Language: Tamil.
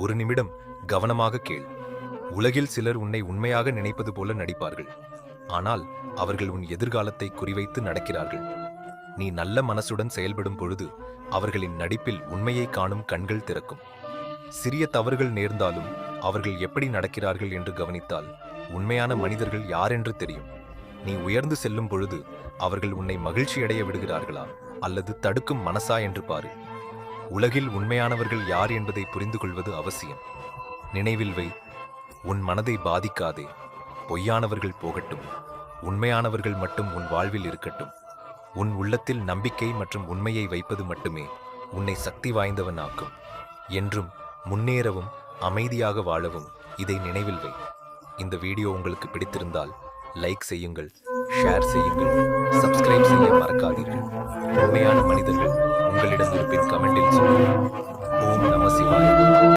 ஒரு நிமிடம் கவனமாக கேள். உலகில் சிலர் உன்னை உண்மையாக நினைப்பது போல நடிப்பார்கள். ஆனால் அவர்கள் உன் எதிர்காலத்தை குறிவைத்து நடக்கிறார்கள். நீ நல்ல மனசுடன் செயல்படும் பொழுது அவர்களின் நடிப்பில் உண்மையை காணும் கண்கள் திறக்கும். சிறிய தவறுகள் நேர்ந்தாலும் அவர்கள் எப்படி நடக்கிறார்கள் என்று கவனித்தால் உண்மையான மனிதர்கள் யாரென்று தெரியும். நீ உயர்ந்து செல்லும் பொழுது அவர்கள் உன்னை மகிழ்ச்சியடைய விடுகிறார்களா அல்லது தடுக்கும் மனசா என்று பாரு. உலகில் உண்மையானவர்கள் யார் என்பதை புரிந்து கொள்வது அவசியம். நினைவில் வை, உன் மனதை பாதிக்காதே. பொய்யானவர்கள் போகட்டும், உண்மையானவர்கள் மட்டும் உன் வாழ்வில் இருக்கட்டும். உன் உள்ளத்தில் நம்பிக்கை மற்றும் உண்மையை வைப்பது மட்டுமே உன்னை சக்தி வாய்ந்தவன் ஆக்கும். என்றும் முன்னேறவும் அமைதியாக வாழவும் இதை நினைவில் வை. இந்த வீடியோ உங்களுக்கு பிடித்திருந்தால் லைக் செய்யுங்கள், ஷேர் செய்யுங்கள், சப்ஸ்கிரைப் செய்ய மறக்காதீர்கள். உண்மையான மனிதர்கள் உங்களிடம் இருப்பின் கமெண்டில் சொல்லுங்கள். ஓம் நம சிவாய.